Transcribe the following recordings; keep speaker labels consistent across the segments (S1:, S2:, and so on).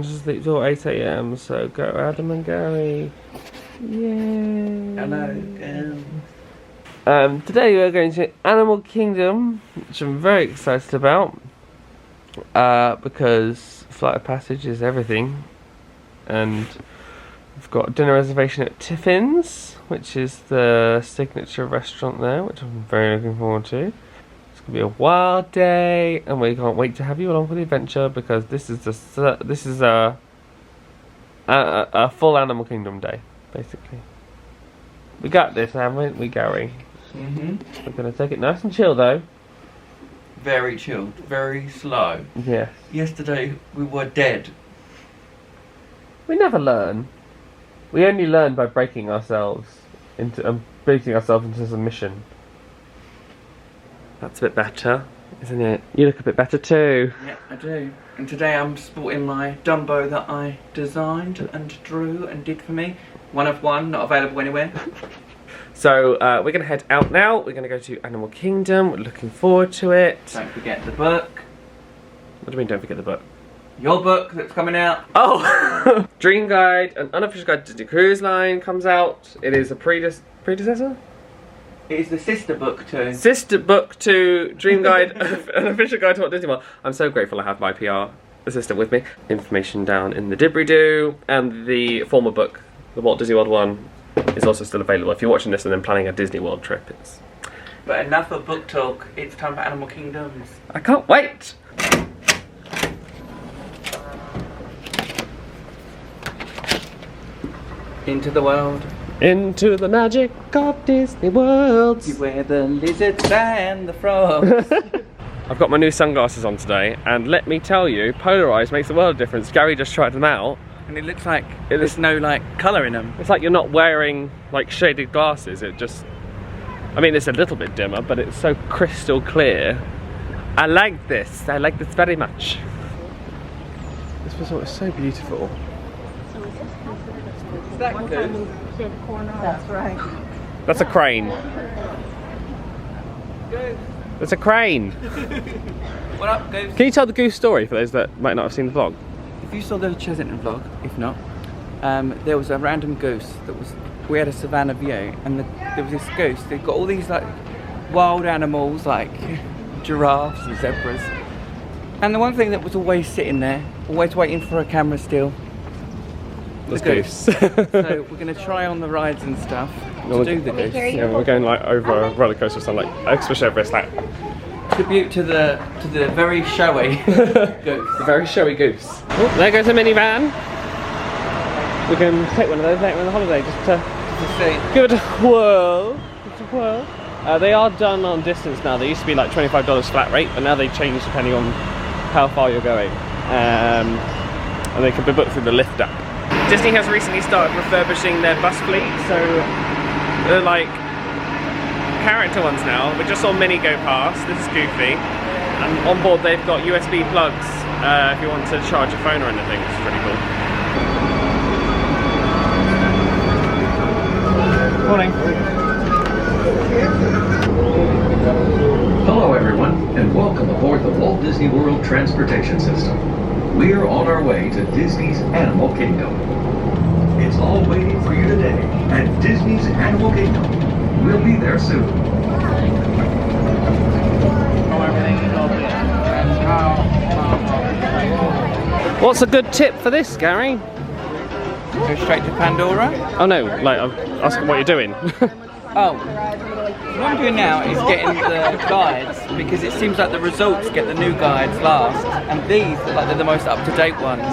S1: going to sleep till 8 AM, so go Adam and Gary. Yay!
S2: Hello.
S1: Today we're going to Animal Kingdom, which I'm very excited about, because Flight of Passage is everything, and we've got a dinner reservation at Tiffin's, which is the signature restaurant there, which I'm very looking forward to. It's gonna be a wild day, and we can't wait to have you along for the adventure, because this is a full Animal Kingdom day, basically. We got this, haven't we, Gary? We're gonna take it nice and chill, though.
S2: Very chilled, very slow.
S1: Yes.
S2: Yesterday we were dead.
S1: We never learn. We only learn by breaking ourselves into submission. That's a bit better, isn't it? You look a bit better too.
S2: Yeah, I do. And today I'm sporting my Dumbo that I designed and drew and did for me. 1 of 1, not available anywhere.
S1: So we're going to head out now. We're going to go to Animal Kingdom. We're looking forward to it.
S2: Don't forget the book.
S1: What do you mean don't forget the book?
S2: Your book that's coming out.
S1: Oh! Dream Guide, an unofficial guide to Disney Cruise Line comes out. It is a predecessor?
S2: It is the sister book to.
S1: Sister book to Dream Guide, an official guide to Walt Disney World. I'm so grateful I have my PR assistant with me. Information down in the dibby-doo, and the former book, the Walt Disney World one, is also still available. If you're watching this and then planning a Disney World trip, it's...
S2: But enough of book talk, it's time for Animal Kingdoms.
S1: I can't wait!
S2: Into the world.
S1: Into the magic of Disney World.
S2: Where the lizards and the frogs.
S1: I've got my new sunglasses on today, and let me tell you, polarized makes a world of difference. Gary just tried them out.
S2: And it looks like there's no like colour in them.
S1: It's like you're not wearing like shaded glasses. It just, I mean, it's a little bit dimmer, but it's so crystal clear. I like this. I like this very much. This resort is so beautiful.
S2: Is that good?
S3: That's right.
S1: That's a crane.
S2: Goose.
S1: That's a crane.
S2: What up, Goose?
S1: Can you tell the goose story for those that might not have seen the vlog?
S2: If you saw the Chesington vlog, if not, there was a random goose that was. We had a savannah view, and there was this goose. They've got all these like wild animals, like giraffes and zebras. And the one thing that was always sitting there, always waiting for a camera still.
S1: The goose.
S2: So we're going to try on the rides and stuff to do the goose.
S1: Yeah, we're going like over a roller coaster or something, like especially over a slack.
S2: Tribute to the very showy goose.
S1: The very showy goose. Oh, there goes a minivan. We can take one of those later on the holiday just to give it a whirl. Just a whirl. They are done on distance now. They used to be like $25 flat rate, but now they change depending on how far you're going. And they can be booked through the Lyft app. Disney has recently started refurbishing their bus fleet, so they're like character ones now. We just saw Minnie go past. This is Goofy, and on board they've got USB plugs if you want to charge your phone or anything. It's pretty cool. Morning.
S4: Hello everyone, and welcome aboard the Walt Disney World Transportation System. We're on our way to Disney's Animal Kingdom. It's all waiting for you today at Disney's Animal Kingdom. We'll be there soon.
S1: What's a good tip for this, Gary?
S2: Go straight to Pandora.
S1: Oh no, like I'm asking what you're doing.
S2: Oh, what I'm doing now is getting the guides, because it seems like the resorts get the new guides last, and these look like they're the most up-to-date ones.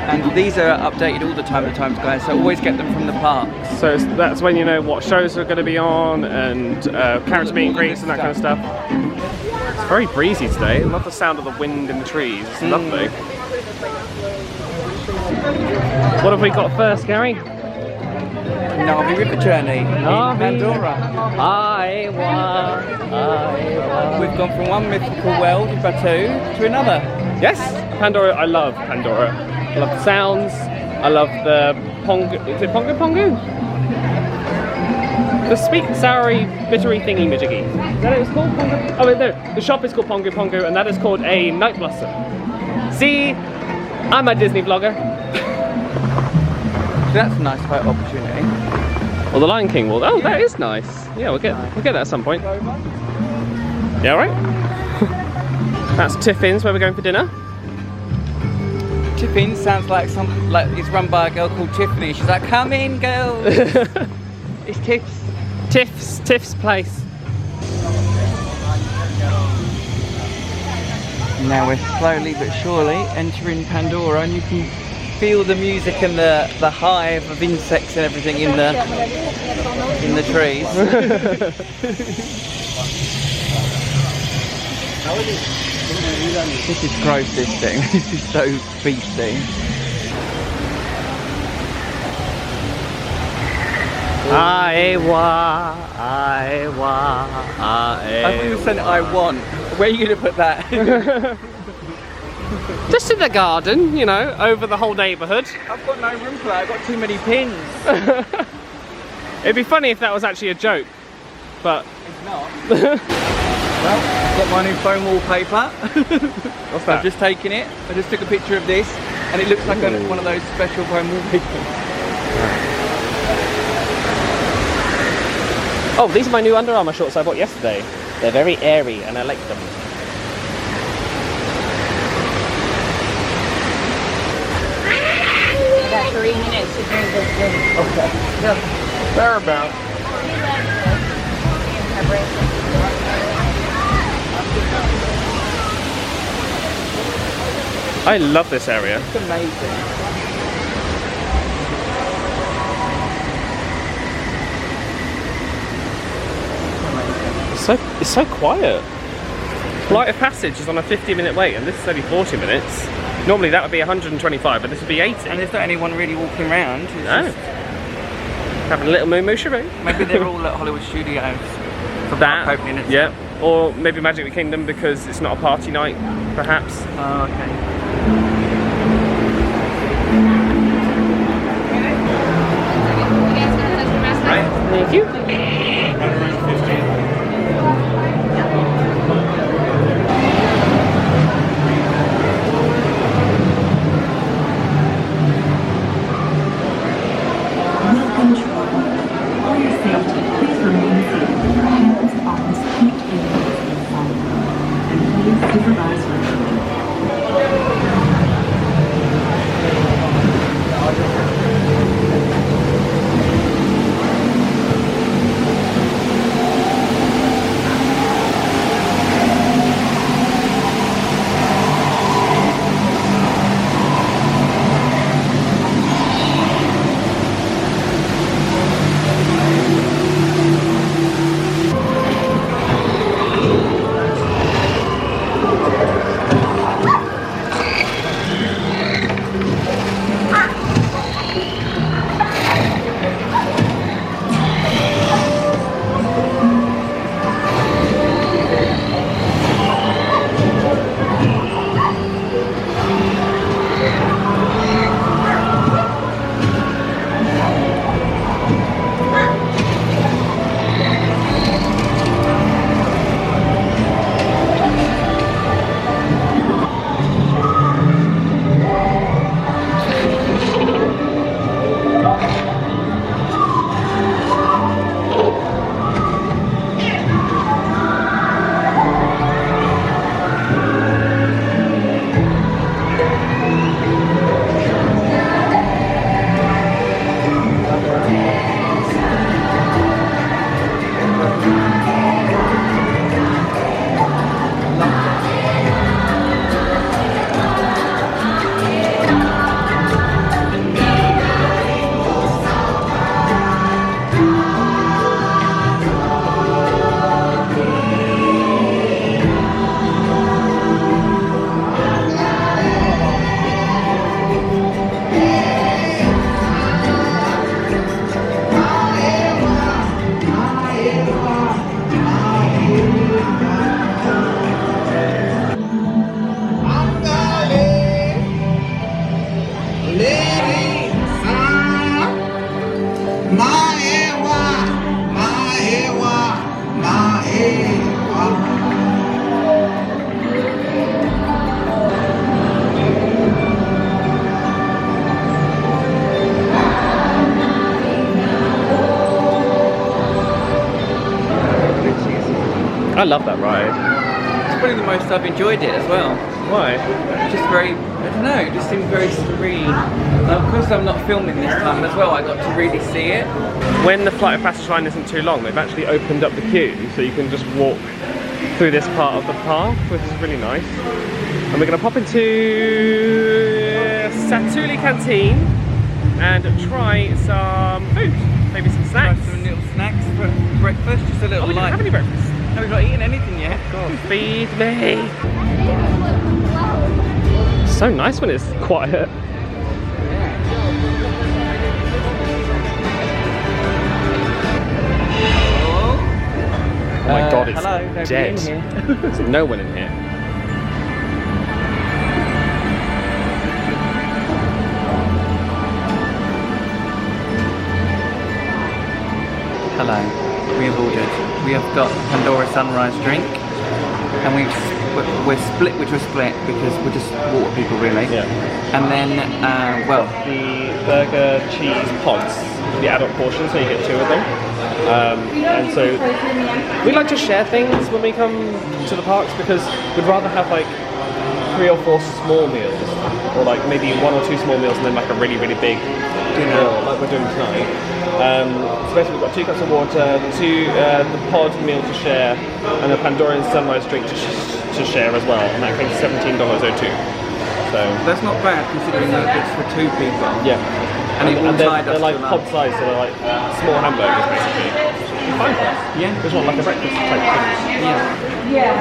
S2: And these are updated all the time, the Times guides, so always get them from the parks.
S1: So that's when you know what shows are going to be on, and character meet and greets and that kind of stuff. It's very breezy today. I love the sound of the wind in the trees. It's lovely. What have we got first, Gary?
S2: Na'vi River Journey in Pandora. We've gone from one mythical world, Batuu, to another.
S1: Yes, Pandora. I love Pandora. I love the sounds. I love the pongu. Is it pongu pongu? The sweet, soury, bittery thingy majiggy. Is that what it's called? Pongu? Oh, wait, no. The shop is called Pongu Pongu, and that is called a night blossom. See, I'm a Disney vlogger.
S2: So that's a nice photo opportunity.
S1: Well, the Lion King will. Oh, that is nice. Yeah, we'll get that at some point. Yeah, all right. That's Tiffin's, where we're going for dinner.
S2: Tiffin sounds like it's run by a girl called Tiffany. She's like, come in, girls. It's
S1: Tiff's place.
S2: Now we're slowly but surely entering Pandora, and you can feel the music and the hive of insects and everything in the trees. This is gross, this thing. This is so beastly.
S1: I
S2: thought you said I want. Where are you going to put that?
S1: Just in the garden, you know, over the whole neighbourhood.
S2: I've got no room for that. I've got too many pins.
S1: It'd be funny if that was actually a joke, but
S2: It's not. Well, I've got my new phone wallpaper.
S1: what's that?
S2: I've just taken it. I just took a picture of this, and it looks like one of those special phone wallpapers.
S1: Oh, these are my new Under Armour shorts I bought yesterday. They're very airy and I like them.
S3: Got 3 minutes to drink this drink.
S2: Okay. Yeah. Thereabouts.
S1: I love this area.
S2: It's amazing.
S1: It's so quiet. Flight of Passage is on a 50-minute wait, and this is only 40 minutes. Normally that would be 125, but this would be 80.
S2: And there's not anyone really walking around. It's
S1: No.
S2: just-
S1: Having a little moo moo.
S2: maybe they're all at Hollywood Studios. For
S1: That,
S2: park opening and
S1: yeah.
S2: stuff.
S1: Or maybe Magic the Kingdom because it's not a party night, perhaps.
S2: Oh, okay.
S1: Thank you.
S5: Welcome traveler. For your safety, please remain seated with your hands, arms, feet, and legs inside. And please supervise your movement.
S1: I love that ride.
S2: It's probably the most I've enjoyed it as well.
S1: Why?
S2: Just very, I don't know, it just seemed very serene. Of course I'm not filming this time as well, I got to really see it.
S1: When the Flight of Passage line isn't too long, they've actually opened up the queue so you can just walk through this part of the park, which is really nice. And we're going to pop into Satuli Canteen and try some food, maybe some snacks.
S2: Try some little snacks for breakfast, just a little
S1: We didn't
S2: light.
S1: have any breakfast.
S2: No, we've not eaten anything yet.
S1: God, feed me. So nice when it's quiet. Oh my god, it's
S2: hello, nobody
S1: dead.
S2: in here.
S1: There's no one in here.
S2: Hello, we have ordered. We have got Pandora Sunrise drink, and we're split, which we're split because we're just water people really.
S1: Yeah.
S2: And then, well,
S1: The burger cheese pods, the adult portion, so you get 2 of them. And so we like to share things when we come to the parks because we'd rather have like 3 or 4 small meals, or like maybe 1 or 2 small meals and then like a really big dinner like we're doing tonight. So basically we've got 2 cups of water, the pod meal to share, and a Pandorian Sunrise drink to share as well, and that costs $17.02. So
S2: that's not bad considering that it's for 2 people.
S1: yeah,
S2: And it will tide
S1: they're
S2: us
S1: like
S2: to
S1: pod size, so they're like small hamburgers basically. It's fine for us.
S2: Yeah.
S1: It's not like a breakfast type thing.
S2: Yeah.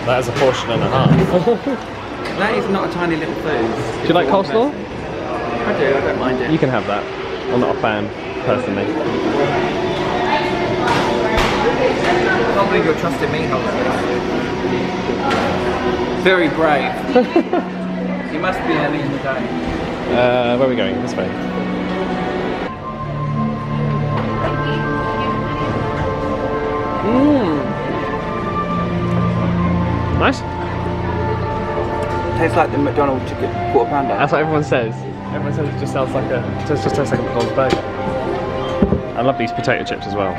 S1: That is a portion and a half.
S2: That is not a tiny little food.
S1: Do you like coleslaw?
S2: I do, I don't mind it.
S1: You can have that. I'm not a fan, personally.
S2: I can't believe you're trusting me, Holmes. Very brave. You must be early in the day.
S1: Where are we going? This way. Nice.
S2: Tastes like the McDonald's chicken quarter pounder.
S1: That's what everyone says. Everyone says it just sounds like just tastes like a McDonald's burger. I love these potato chips as well.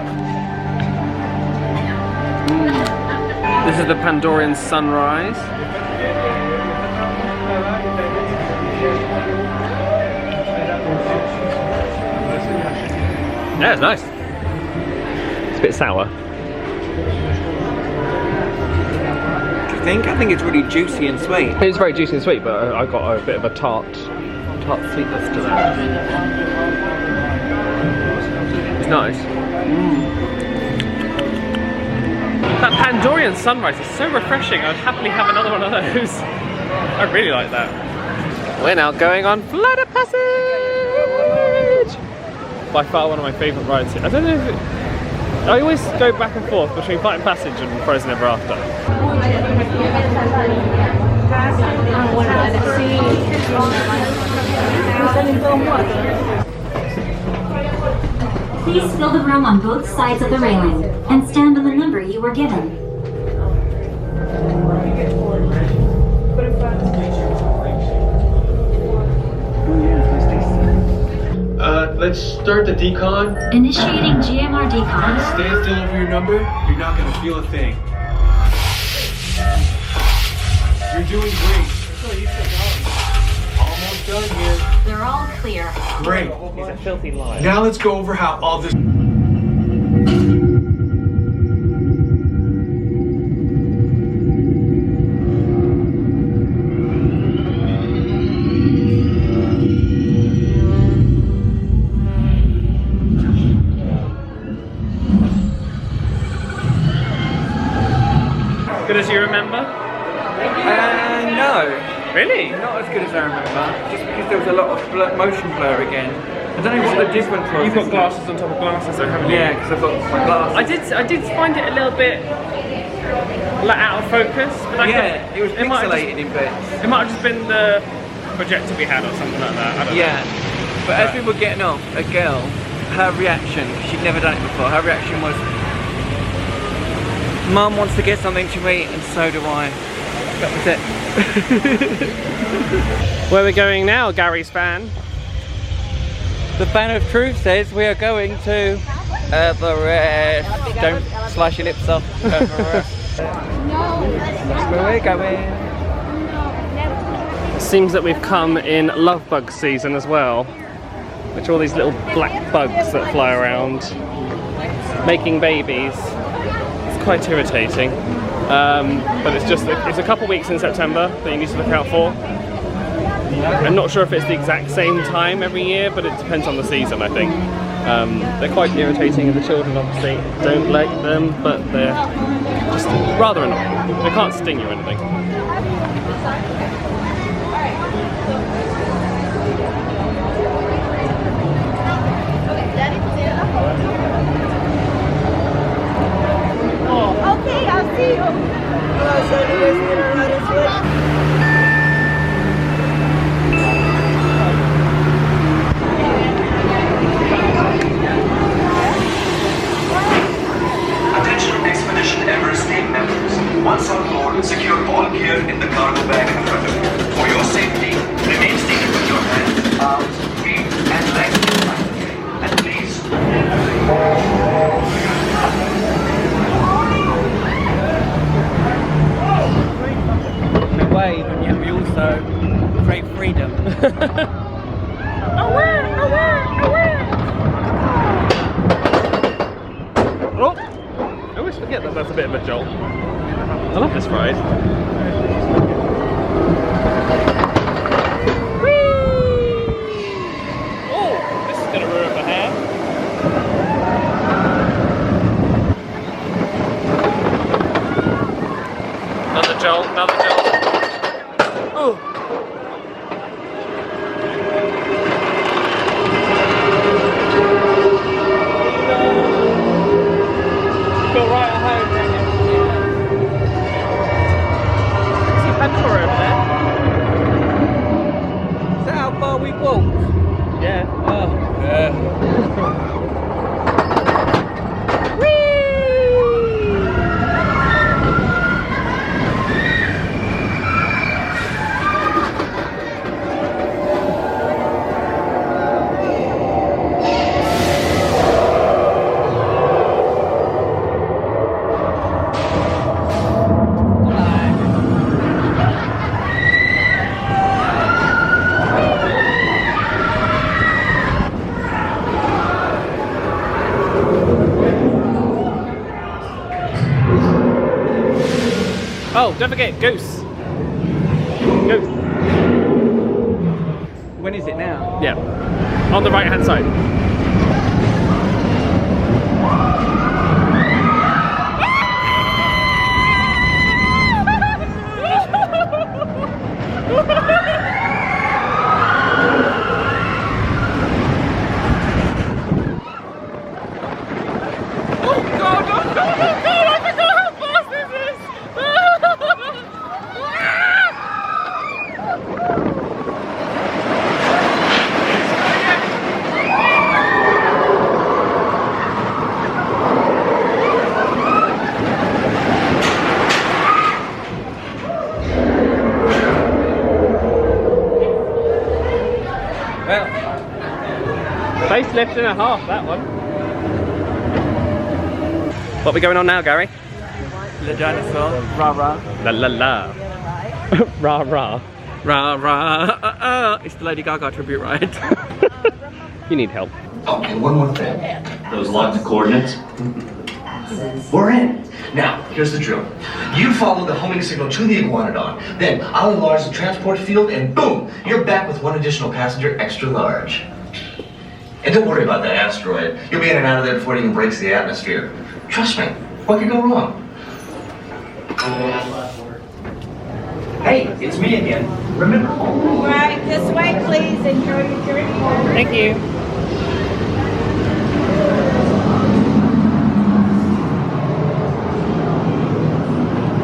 S1: This is the Pandorian Sunrise. Yeah, it's nice. It's a bit sour.
S2: Do you think? I think it's really juicy and sweet.
S1: It's very juicy and sweet, but I got a bit of a tart sweetness to that. It's nice. That Pandorian Sunrise is so refreshing. I'd happily have another one of those. I really like that. We're now going on Flight of Passage. By far one of my favourite rides here. I don't know if I always go back and forth between Flight of Passage and Frozen Ever After.
S5: Please fill the room on both sides of the railing and stand on the number you were given.
S6: Let's start the decon.
S5: Initiating GMR decon.
S6: Stand still over your number. You're not gonna feel a thing. You're doing great. Almost done here.
S5: They're all clear.
S6: Great.
S1: He's a filthy liar.
S6: Now let's go over how all this.
S1: Good as you remember?
S2: No.
S1: Really?
S2: Not as good as I remember. Just because there was a lot of motion blur again. I don't know what the difference was.
S1: You've got glasses on top of glasses, though, haven't you?
S2: Yeah, because I've got my glasses.
S1: I did find it a little bit like out of focus. But
S2: Yeah, it was
S1: might have
S2: pixelated in bits.
S1: It might have just been the projector we had or something like that. I don't know.
S2: Yeah, but as we were getting off, a girl, her reaction, she'd never done it before, her reaction was, Mum wants to get something to eat and so do I. That was it.
S1: Where are we going now, Gary's fan?
S2: The fan of truth says we are going to Everest. Don't slice your lips off. Everest. That's where we're going.
S1: It seems that we've come in love bug season as well, which are all these little black bugs that fly around, making babies. It's quite irritating, but it's a couple weeks in September that you need to look out for. I'm not sure if it's the exact same time every year, but it depends on the season, I think. They're quite irritating, and the children obviously don't like them, but they're just rather annoying. They can't sting you or anything.
S3: Okay, I'll see you.
S4: Attention Expedition Everest team members. Once on board, secure all gear in the cargo bag in front of you. For your safety, remain seated with your hands, arms, feet, and legs behind you. And please.
S2: In a way, but yet we also crave freedom.
S1: Oh! I always forget that that's a bit of a jolt. I love this ride. Oh! This is going to ruin my hair. Another jolt, another jolt. Oh! Feel right at home, don't you? See Pandora over there?
S2: Is that how far we walked?
S1: Yeah.
S2: Oh, yeah.
S1: Oh, don't forget, Goose. Goose.
S2: When is it now?
S1: Yeah. On the right hand side. Facelift and a half, that one. What are we going on now, Gary?
S2: The dinosaur. Rah rah.
S1: La la la. Rah rah.
S2: Rah rah. It's the Lady Gaga tribute ride.
S1: You need help.
S4: Okay, one more thing. Those locked coordinates? We're in. Now, here's the drill. You follow the homing signal to the Iguanodon, then I'll enlarge the transport field, and boom, you're back with one additional passenger extra large. And don't worry about that asteroid. You'll be in and out of there before it even breaks the atmosphere. Trust me, what could go wrong? Hey, it's me again. Remember?
S3: Right, this way, please. Enjoy your journey.
S1: Thank you.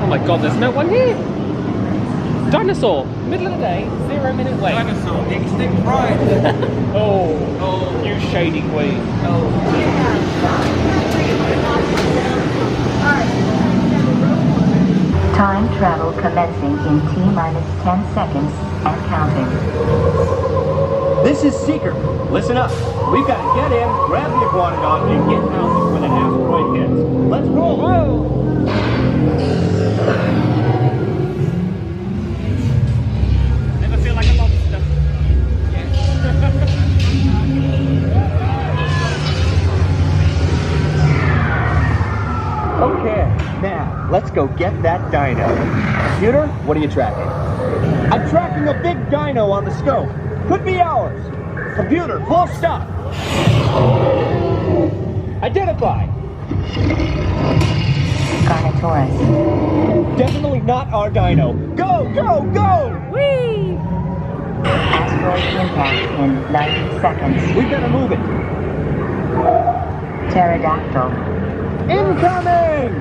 S1: Oh my god, there's no one here. Dinosaur, middle of the day, 0 minute wait.
S2: Dinosaur. The extinct pride.
S1: Oh, you shady queen.
S5: Time travel commencing in T-minus 10 seconds and counting.
S7: This is Seeker. Listen up. We've got to get in, grab the Iguanodon, and get out before the asteroid hits. Let's roll!
S1: Never feel like a lobster.
S7: Okay, now let's go get that dino. Computer, what are you tracking? I'm tracking a big dino on the scope. Could be ours. Computer, full stop. Identify.
S5: Carnotaurus.
S7: Definitely not our dino. Go, go, go!
S5: Whee! Asteroid impact in 90 seconds.
S7: We better move it.
S5: Pterodactyl.
S7: Incoming!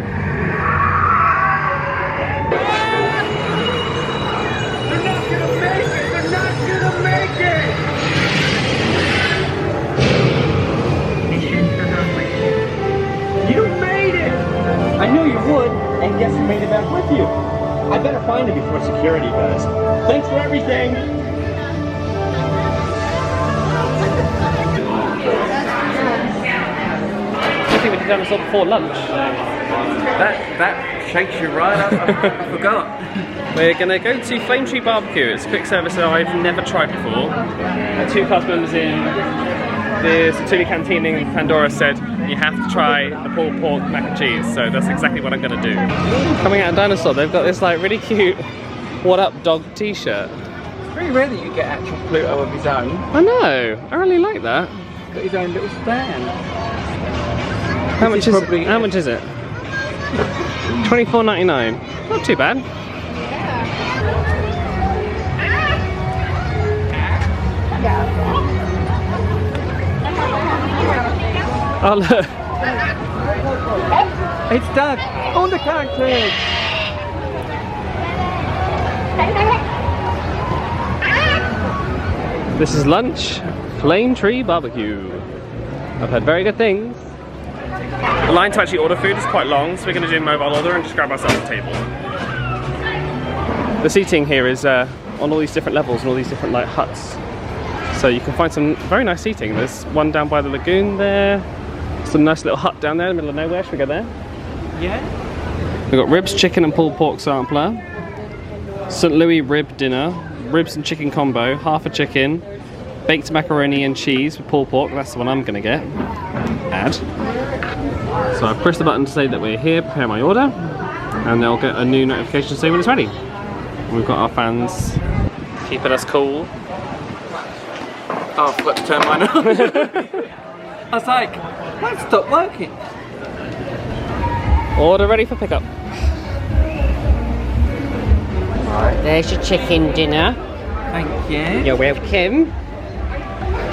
S7: They're not gonna make it! They're not gonna make it!
S5: Mission accomplished.
S7: You made it! I knew you would, and guess who made it back with you? I better find it before security does. Thanks for everything!
S1: I think we did dinosaur before lunch.
S2: That shakes you right up. I forgot.
S1: We're gonna go to Flame Tree Barbecue. It's a quick service that I've never tried before. 2 cast members in the Satuli Canteen in Pandora said you have to try the pulled pork mac and cheese, so that's exactly what I'm gonna do. Coming out of Dinosaur, they've got this like really cute "What Up Dog" t-shirt.
S2: It's very rare that you get actual Pluto of his own.
S1: I know, I really like that.
S2: He's got his own little stand.
S1: How much is
S2: probably-
S1: it? How much is it? $24.99. Not too bad. Oh look.
S2: It's Doug on the character.
S1: This is lunch, Flame Tree Barbecue. I've heard very good things. The line to actually order food is quite long, so we're going to do mobile order and just grab ourselves a table. The seating here is on all these different levels and all these different like huts. So you can find some very nice seating. There's one down by the lagoon there. Some nice little hut down there in the middle of nowhere. Should we go there?
S2: Yeah.
S1: We've got ribs, chicken and pulled pork sampler. St. Louis rib dinner. Ribs and chicken combo. Half a chicken. Baked macaroni and cheese with pulled pork. That's the one I'm going to get. Add. So I press the button to say that we're here, prepare my order. And they'll get a new notification saying when it's ready. And we've got our fans keeping us cool.
S2: Oh, I forgot to turn mine on. I was like, that stopped working.
S1: Order ready for pickup.
S8: There's your chicken dinner.
S2: Thank you.
S8: You're welcome.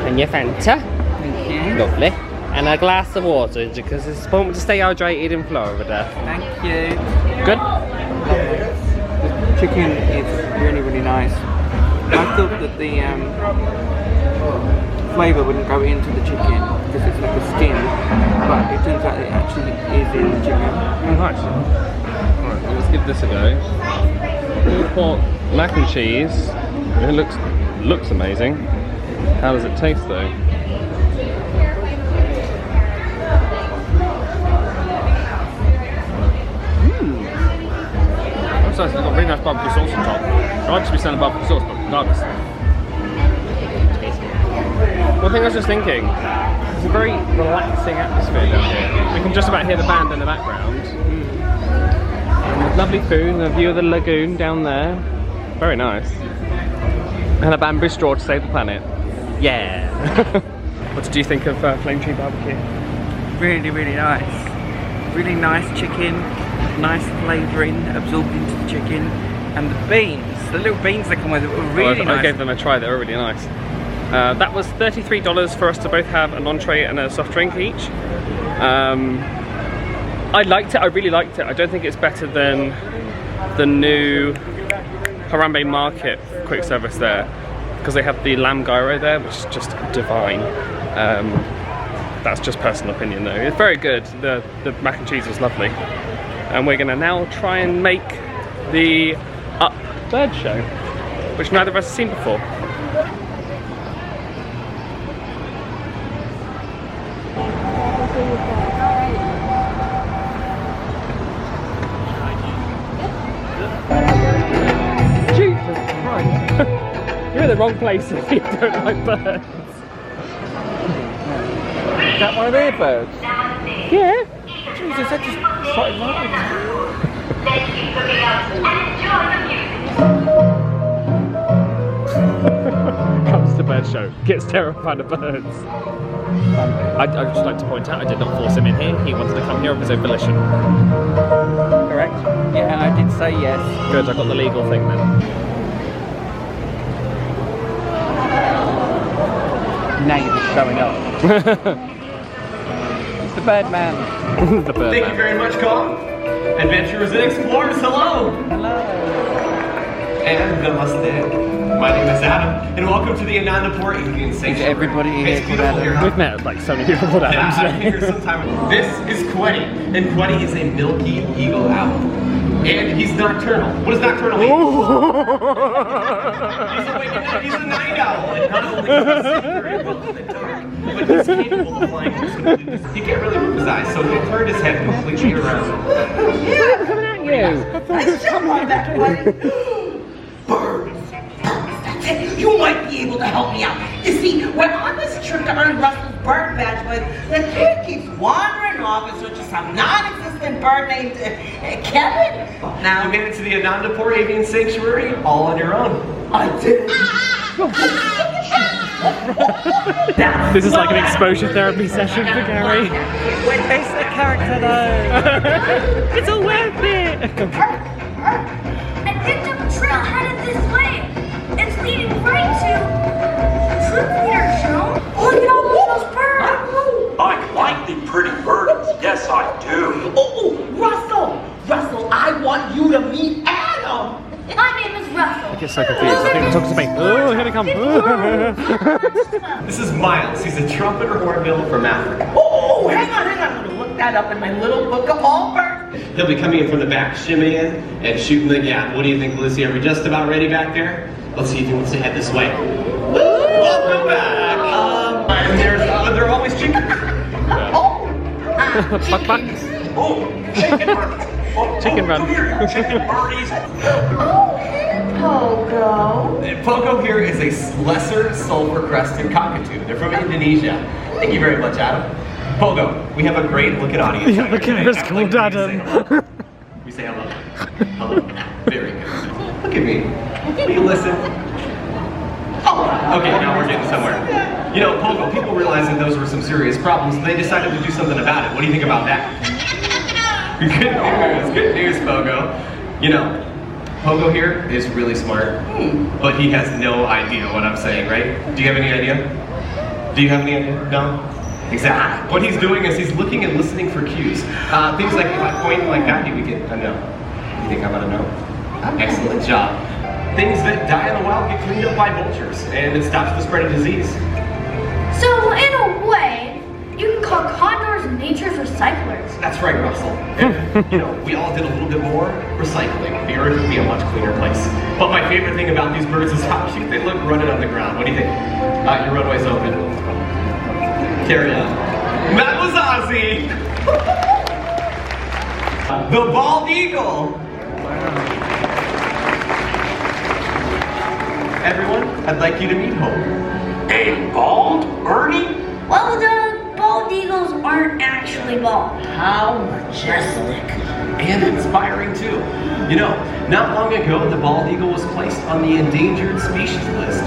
S8: And your Fanta.
S2: Thank you.
S8: Lovely. And a glass of water because it's important to stay hydrated in Florida.
S2: Thank you.
S1: Good?
S2: The chicken is really, really nice. I thought that the flavour wouldn't go into the chicken because it's like a skin, but it turns out it actually is in the chicken.
S1: Oh, nice. Alright, let's give this a go. Pulled pork mac and cheese. It looks amazing. How does it taste though? It's nice. It's got really nice barbecue sauce on top. I like to be selling barbecue sauce, but regardless. One thing I was just thinking, it's a very relaxing atmosphere down here. We can just about hear the band in the background. And with lovely food and a view of the lagoon down there. Very nice. And a bamboo straw to save the planet. Yeah! What did you think of Flame Tree Barbecue?
S2: Really, really nice. Really nice chicken, nice flavouring absorbed into the chicken. And the beans, the little beans they come with were really nice.
S1: I gave them a try, they were really nice. That was $33 for us to both have an entree and a soft drink each. I liked it, I really liked it. I don't think it's better than the new Harambe Market quick service there, because they have the lamb gyro there, which is just divine. That's just personal opinion though. It's very good. The mac and cheese was lovely. And we're gonna now try and make the Up bird show, which neither of us have seen before. wrong place if you don't like birds.
S2: Is that one of their birds?
S1: Yeah.
S2: Jesus, that just started laughing.
S1: Comes to bird show, gets terrified of birds. I'd just like to point out, I did not force him in here. He wanted to come here of his own volition.
S2: Correct? Yeah, I did say yes.
S1: Good, I got the legal thing then.
S2: Now you're just showing up. It's the bird man.
S1: The bird
S6: Thank
S1: man.
S6: you very much, Colin. Adventurers and explorers, hello!
S2: Hello.
S6: And namaste. My name is Adam, and welcome to the Anandapur Indian Sanctuary.
S2: everybody here
S6: It's
S2: called
S6: beautiful
S2: Adam?
S6: here, huh?
S1: We've met like so many people called
S6: Yeah,
S1: Adam
S6: I've been here
S1: today.
S6: sometime. This is Quetty, and Quetty is a milky eagle owl. And he's nocturnal. What does nocturnal mean? He's awake at night. He's a night owl, and not only does he see very well in the dark, but he's capable of flying completely. He can't really move his eyes, so he turned his head completely around.
S1: Coming at you.
S9: Birds. You might be able to help me out. You see, we're on this trip to earn Russell's bird badge, but the kid keeps wandering off in search of some non-existent bird named Kevin.
S6: You
S9: Now,
S6: made it to the Anandapur Avian Sanctuary all on your own.
S9: I did.
S1: This is like an exposure therapy session for Gary.
S2: It's the character though.
S1: It's all worth it.
S10: I picked up a trail headed this way. It's leading right to Truth Eater Show. Look at all those birds.
S11: I like the pretty birds. Yes, I do.
S9: Oh, Russell, I want you to meet Adam.
S10: My name is Russell.
S1: I get so confused. I think they're talking to me. Oh, here they come.
S6: This is Miles. He's a trumpeter hornbill from Africa.
S9: Oh, hang on. I'm gonna look that up in my little book of all birds.
S6: He'll be coming in from the back, shimmying and shooting the gap. What do you think, Lucy? Are we just about ready back there? Let's see if he wants to head this way. Welcome back. And they're always chickens.
S1: Buck, buck.
S11: Oh, chicken birds. Oh,
S1: Chicken run.
S11: Come here, you chicken birdies.
S9: Pogo.
S6: Pogo here is a lesser sulfur-crested cockatoo. They're from Indonesia. Thank you very much, Adam. Pogo, we have a great looking audience.
S1: Yeah,
S6: out
S1: look
S6: here
S1: at
S6: today.
S1: us
S6: I would
S1: called
S6: like you to
S1: Adam.
S6: say hello. We say hello. Hello. Very good. Look at me. Will you listen? Okay, now we're getting somewhere. You know, Pogo, people realized that those were some serious problems, and they decided to do something about it. What do you think about that? Good news, Pogo. You know, Pogo here is really smart, but he has no idea what I'm saying, right? Do you have any idea? Do you have any idea? No? Exactly. What he's doing is he's looking and listening for cues. Things like if I point like that, he would get a no. You think I'm gonna know? Excellent job. Things that die in the wild get cleaned up by vultures, and it stops the spread of disease.
S10: So, in a way, you can call condors nature's recyclers.
S6: That's right, Russell. And, you know, we all did a little bit more recycling. The earth would be a much cleaner place. But my favorite thing about these birds is how cute they look running on the ground. What do you think? Your runway's open. Carry on. That was Ozzy! The bald eagle! Everyone, I'd like you to meet Hope.
S11: A bald birdie?
S10: Well, the bald eagles aren't actually bald.
S9: How majestic.
S6: And inspiring too. You know, not long ago, the bald eagle was placed on the endangered species list.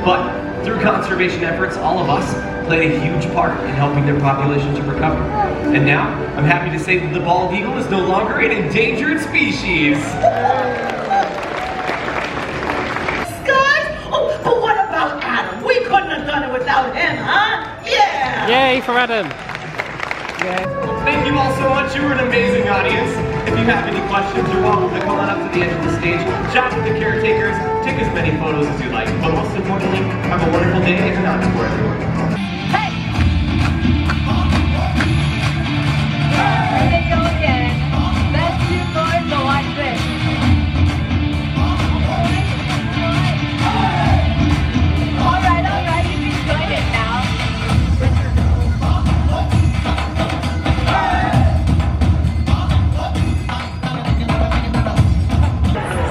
S6: But through conservation efforts, all of us played a huge part in helping their population to recover. And now, I'm happy to say that the bald eagle is no longer an endangered species.
S9: Guys, but what about Adam? We couldn't have done it without him, huh? Yeah.
S1: Yay for Adam.
S6: Thank you all so much. You were an amazing audience. If you have any questions, you're welcome to come on up to the edge of the stage, chat with the caretakers, take as many photos as you like. But most importantly, have a wonderful day and not for everyone.
S10: Hey! Here they go again. Best two boys go like this. Alright, you can join it now.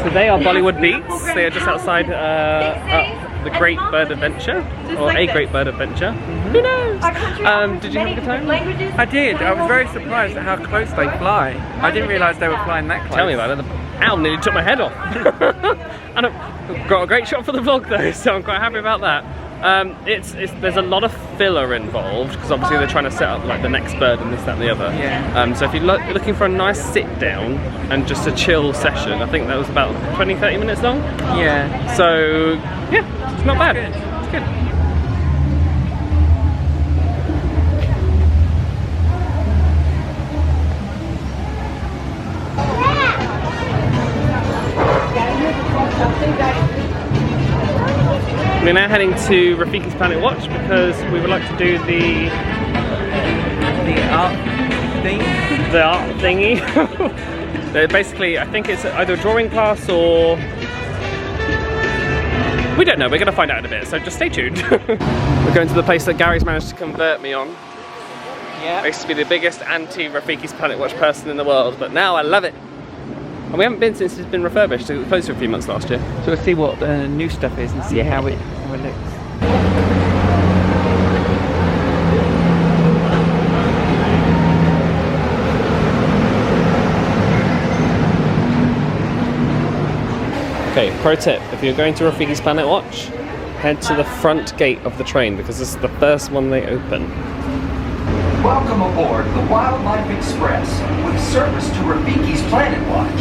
S1: So they are Bollywood Beats. They are just outside the the Great Bird Adventure, or A Great Bird Adventure. Who knows? Did you have a good time?
S2: I did. I was very surprised at how close they fly. I didn't realise they were flying that close.
S1: Tell me about it. The owl nearly took my head off. And I've got a great shot for the vlog though, so I'm quite happy about that. There's a lot of filler involved because obviously they're trying to set up like the next bird and this, that and the other.
S2: Yeah.
S1: So if you're looking for a nice sit down and just a chill session, I think that was about 20-30 minutes long.
S2: Yeah.
S1: So yeah, it's not bad. It's good. We're now heading to Rafiki's Planet Watch because we would like to do the
S2: art thing.
S1: The art thingy. Basically, I think it's either a drawing class or we don't know. We're going to find out in a bit, so just stay tuned. We're going to the place that Gary's managed to convert me on.
S2: Yeah.
S1: I used to be the biggest anti-Rafiki's Planet Watch person in the world, but now I love it. And we haven't been since it's been refurbished. It was closed for a few months last year.
S2: So we'll see what the new stuff is and see how it looks.
S1: Okay, pro tip, if you're going to Rafiki's Planet Watch, head to the front gate of the train because this is the first one they open.
S4: Welcome aboard the Wildlife Express with service to Rafiki's Planet Watch.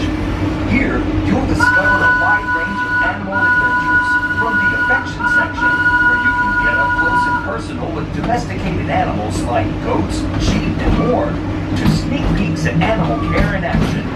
S4: Here, you'll discover a wide range of animal adventures, from the affection section, where you can get up close and personal with domesticated animals like goats, sheep, and more, to sneak peeks at animal care in action.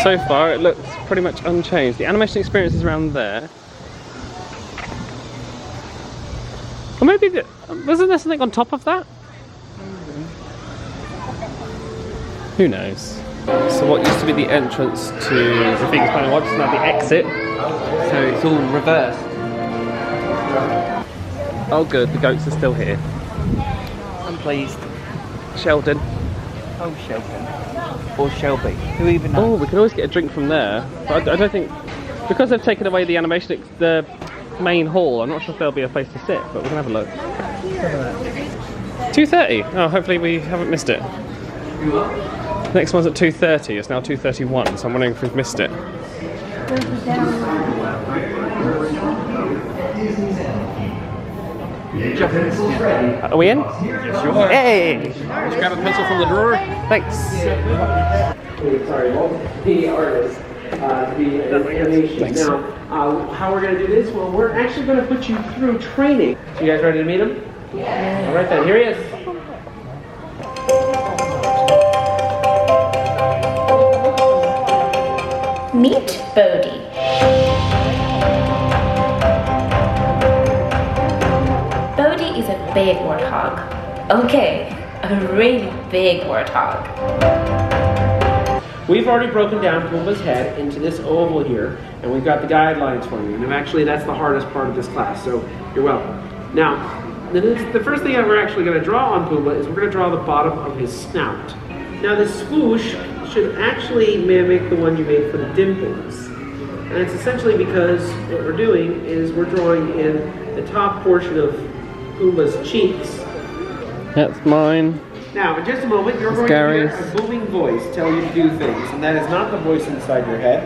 S1: So far, it looks pretty much unchanged. The animation experience is around there. Or maybe, wasn't there something on top of that? Who knows? So what used to be the entrance to Rafiki's Planet Watch is now the exit.
S2: So it's all reversed.
S1: Oh good, the goats are still here.
S2: I'm pleased.
S1: Sheldon.
S2: Oh, Sheldon. Or Shelby. Who even knows?
S1: Oh, we could always get a drink from there. But I don't think, because they've taken away the animation, the main hall, I'm not sure if there'll be a place to sit, but we can have a look. 2:30. Oh, hopefully we haven't missed it. Next one's at 2:30. It's now 2:31, so I'm wondering if we've missed it. Are we in?
S6: Yes, you are.
S1: Hey!
S6: Just grab a pencil from the drawer.
S1: Thanks.
S12: Sorry, the artist, the animation. Now, how we're going to do this? Well, we're actually going to put you through training. You guys ready to meet him? Yeah. All right then, here he is.
S5: Meet Bodhi. Bodhi is a big warthog. Okay, a really big warthog.
S12: We've already broken down Pumbaa's head into this oval here, and we've got the guidelines for you. And actually, that's the hardest part of this class, so you're welcome. Now, the first thing that we're actually going to draw on Pumbaa is we're going to draw the bottom of his snout. Now, this swoosh should actually mimic the one you made for the dimples. And it's essentially because what we're doing is we're drawing in the top portion of Pumbaa's cheeks.
S1: That's mine.
S12: Now, in just a moment, you're going to hear a booming voice tell you to do things, and that is not the voice inside your head.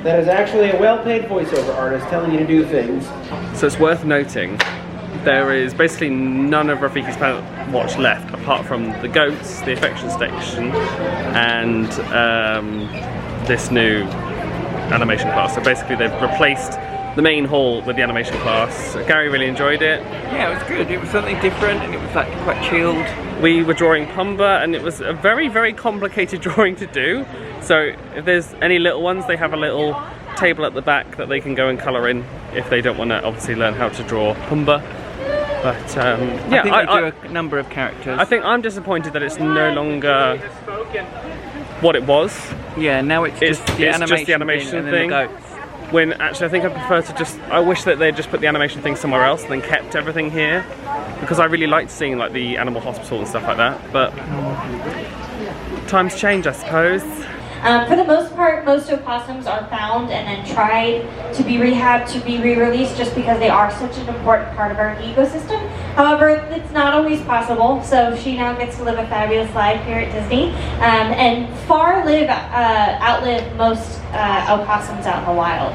S12: That is actually a well-paid voiceover artist telling you to do things.
S1: So it's worth noting, there is basically none of Rafiki's Planet Watch left, apart from the goats, the affection station, and this new animation class. So basically they've replaced the main hall with the animation class. Gary really enjoyed it.
S2: Yeah, it was good. It was something different and it was like quite chilled.
S1: We were drawing Pumbaa and it was a very, very complicated drawing to do. So if there's any little ones, they have a little table at the back that they can go and colour in if they don't want to obviously learn how to draw Pumbaa. But yeah,
S2: I think they do a number of characters.
S1: I think I'm disappointed that it's no longer what it was.
S2: Yeah, now it's just the animation
S1: thing.
S2: and then the goats.
S1: When actually I think I prefer to just, I wish that they'd just put the animation thing somewhere else and then kept everything here, because I really liked seeing like the animal hospital and stuff like that, but times change, I suppose.
S10: For the most part, most opossums are found and then tried to be rehabbed, to be re-released, just because they are such an important part of our ecosystem. However, it's not always possible, so she now gets to live a fabulous life here at Disney, and outlive most opossums out in the wild.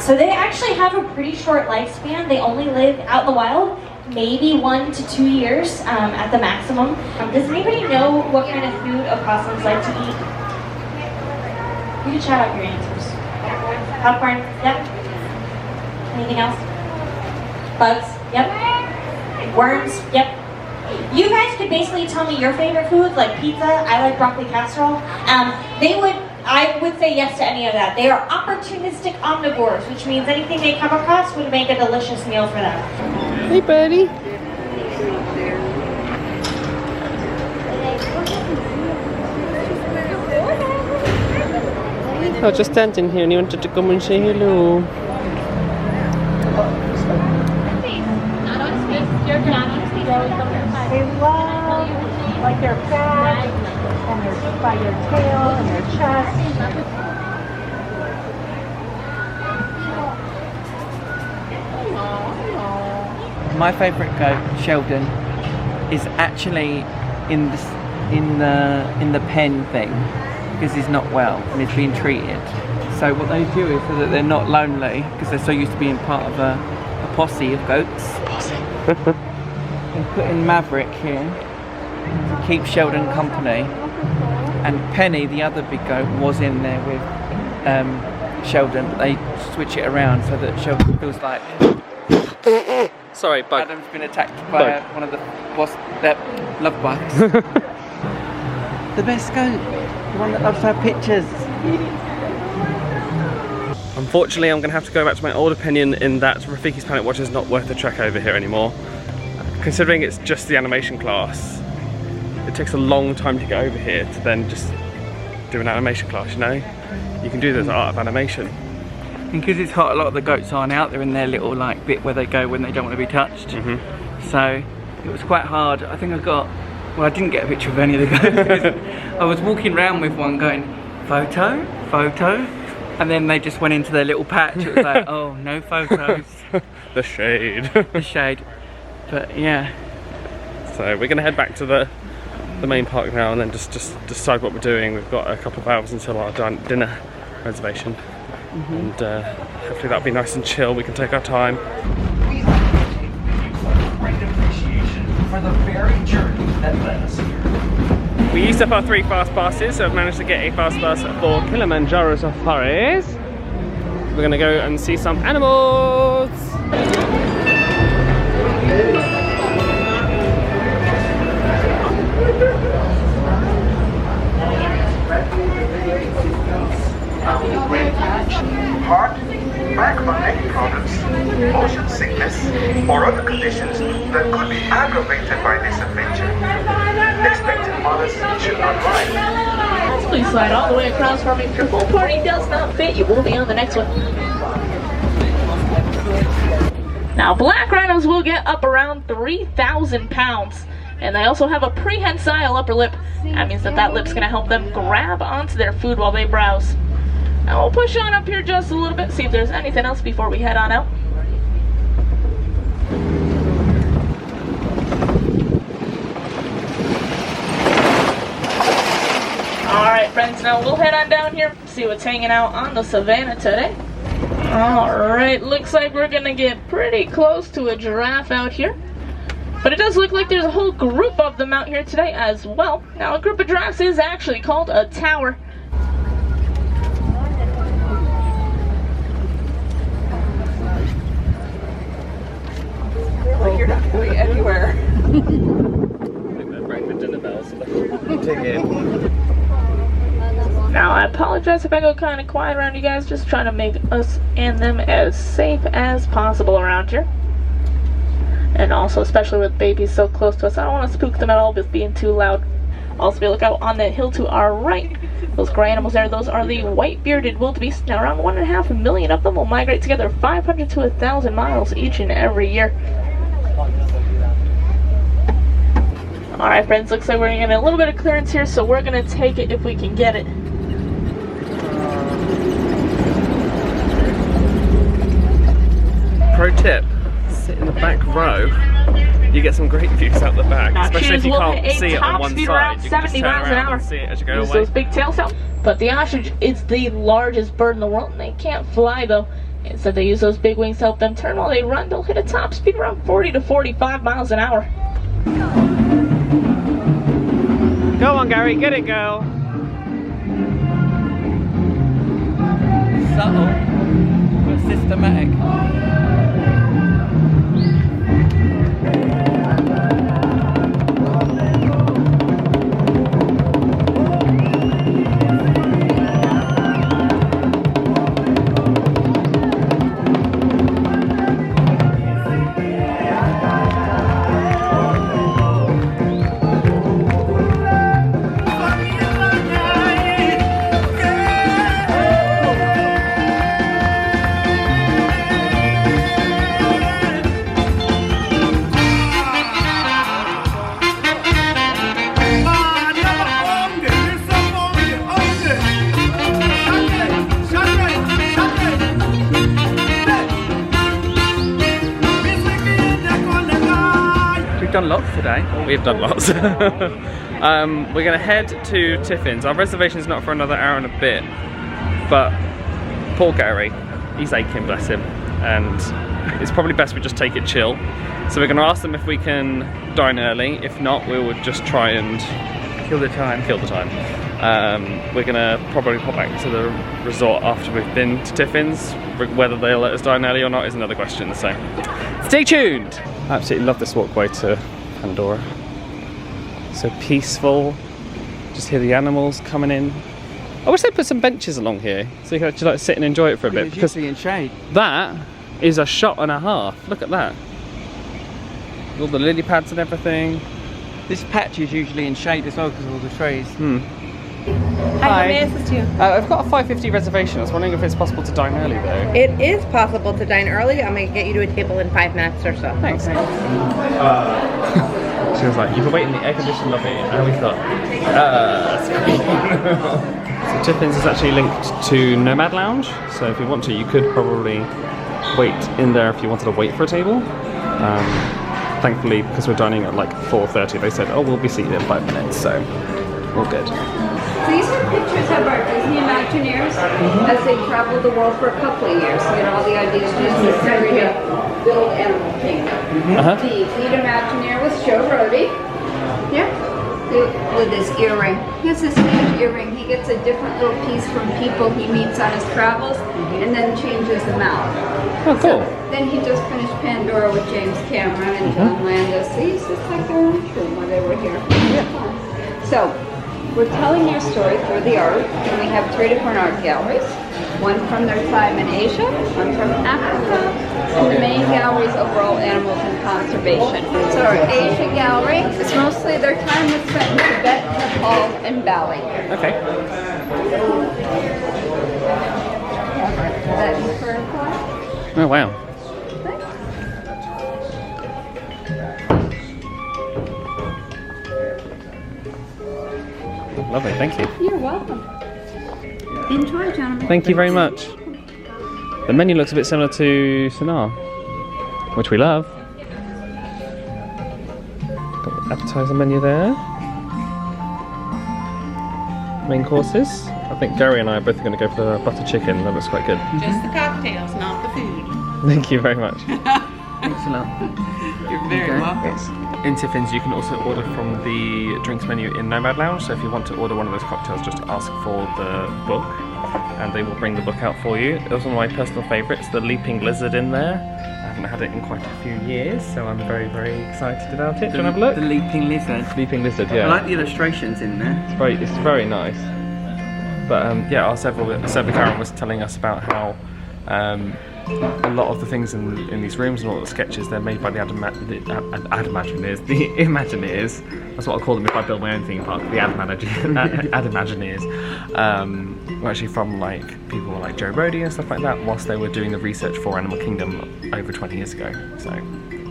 S10: So they actually have a pretty short lifespan. They only live out in the wild maybe 1 to 2 years at the maximum. Does anybody know what kind of food opossums like to eat? You can shout out your answers. Popcorn? Yep. Anything else? Bugs? Yep. Worms? Yep. You guys could basically tell me your favorite food, like pizza. I like broccoli casserole. I would say yes to any of that. They are opportunistic omnivores, which means anything they come across would make a delicious meal for them.
S1: Hey, buddy. I was just standing here and he wanted to come and say hello.
S3: They love, like their back, and their by their tail and their chest.
S2: My favourite goat, Sheldon, is actually in the pen thing, because he's not well and he's being treated. So what they do is so that they're not lonely, because they're so used to being part of a posse of goats. They put in Maverick here to keep Sheldon company, and Penny, the other big goat, was in there with Sheldon, but they switch it around so that Sheldon feels like
S1: sorry, bug.
S2: Adam's been attacked by one of the love bugs. The best goat, the one that loves to have pictures.
S1: Unfortunately, I'm going to have to go back to my old opinion in that Rafiki's Planet Watch is not worth the trek over here anymore. Considering it's just the animation class, it takes a long time to get over here to then just do an animation class, you know? You can do this art of animation.
S2: And because it's hot, a lot of the goats aren't out there in their little like bit where they go when they don't want to be touched. So it was quite hard. I think I didn't get a picture of any of the goats. I was walking around with one going, photo, photo, and then they just went into their little patch. It was like, oh, no photos.
S1: The shade.
S2: The shade. But yeah.
S1: So we're going to head back to the main park now and then just decide what we're doing. We've got a couple of hours until our dinner reservation. And hopefully that'll be nice and chill. We can take our time.
S4: We undertake great appreciation for the very journey that led us here.
S1: We used up our 3 fast passes, so I've managed to get a fast pass for Kilimanjaro Safaris. We're going to go and see some animals.
S13: Heart, back or neck problems, motion sickness, or other conditions that could be aggravated by this adventure. Expectant mothers should not ride.
S14: Please slide all the way across for me. If your full party does not fit, you will be on the next one. Now, black rhinos will get up around 3,000 pounds. And they also have a prehensile upper lip. That means that lip's going to help them grab onto their food while they browse. Now we'll push on up here just a little bit, see if there's anything else before we head on out. Alright friends, now we'll head on down here, see what's hanging out on the savannah today. Alright, looks like we're gonna get pretty close to a giraffe out here. But it does look like there's a whole group of them out here today as well. Now a group of giraffes is actually called a tower.
S9: You're not going anywhere.
S14: Now I apologize if I go kind of quiet around you guys, just trying to make us and them as safe as possible around here. And also, especially with babies so close to us, I don't want to spook them at all with being too loud. Also be a lookout on that hill to our right. Those gray animals there, those are the white-bearded wildebeest. Now around 1.5 million of them will migrate together 500 to 1,000 miles each and every year. Alright friends, looks like we're gonna get a little bit of clearance here, so we're gonna take it if we can get it.
S1: Pro tip, sit in the back row. You get some great views out the back,
S14: Now
S1: especially if you can't see it on
S14: top
S1: one
S14: speed
S1: side.
S14: around
S1: You can just
S14: 70
S1: turn
S14: miles an
S1: around
S14: hour.
S1: and see it as you go
S14: Use
S1: away.
S14: those big tails out. But the ostrich is the largest bird in the world, and they can't fly though. Instead, they use those big wings to help them turn. While they run, they'll hit a top speed around 40 to 45 miles an hour.
S1: Go on, Gary, get it, girl.
S2: Subtle, but systematic. Done lots today.
S1: We've done lots. We're gonna head to Tiffin's. Our reservation's not for another hour and a bit, but poor Gary, he's aching, bless him, and it's probably best we just take it chill. So we're gonna ask them if we can dine early. If not, we would just try and
S2: kill the time.
S1: We're gonna probably pop back to the resort after we've been to Tiffin's. Whether they'll let us dine early or not is another question, so stay tuned. I absolutely love this walkway to Pandora. So peaceful, just hear the animals coming in. I wish they'd put some benches along here so you can actually like sit and enjoy it for a bit, because
S2: in shade.
S1: That is a shot and a half. Look at that. All the lily pads and everything.
S2: This patch is usually in shade as well because of all the trees.
S3: Hi, how may I assist you?
S1: I've got a 5:50 reservation. I was wondering if it's possible to dine early though.
S3: It is possible to dine early. I'm going to get you to a table in 5 minutes or so.
S1: Thanks. She was like, you can wait in the air-conditioned lobby. And we thought, So Tiffin's is actually linked to Nomad Lounge. So if you want to, you could probably wait in there if you wanted to wait for a table. Thankfully, because we're dining at like 4:30, they said, oh, we'll be seated in 5 minutes. So all good.
S15: These are pictures of our Disney Imagineers as they traveled the world for a couple of years. You know, the idea is Disney started to build Animal Kingdom. The lead Imagineer was Joe Rohde. Yeah. With his earring. He has this huge earring. He gets a different little piece from people he meets on his travels and then changes them out.
S1: Oh, cool.
S15: So, then he just finished Pandora with James Cameron and John Landis. These just like their own room while they were here. So, we're telling their story through the art, and we have 3 different art galleries. One from their time in Asia, one from Africa, and the main gallery is overall animals and conservation. So our Asia gallery is mostly their time was spent in Tibet, Nepal, and Bali.
S1: Okay. Oh wow. Lovely, thank you.
S15: You're welcome. Enjoy, gentlemen.
S1: Thank you very much. The menu looks a bit similar to Sanaa, which we love. Got the appetizer menu there. Main courses. I think Gary and I are both going to go for butter chicken. That looks quite good.
S16: Just the cocktails, not the food.
S1: Thank you very much.
S2: Thanks a lot.
S16: You're very welcome.
S1: In Tiffin's, you can also order from the drinks menu in Nomad Lounge. So if you want to order one of those cocktails, just ask for the book, and they will bring the book out for you. It was one of my personal favourites, the Leaping Lizard in there. I haven't had it in quite a few years, so I'm very, very excited about it. Do you want to have a look?
S2: The Leaping Lizard.
S1: Leaping Lizard, yeah.
S2: I like the illustrations in there.
S1: It's very nice. But yeah, our Several Karen was telling us about how a lot of the things in these rooms and all the sketches, they're made by the Adimagineers. The Imagineers. That's what I call them if I build my own theme park. The Adimagineers. Were actually from like people like Joe Roddy and stuff like that, whilst they were doing the research for Animal Kingdom over 20 years ago. So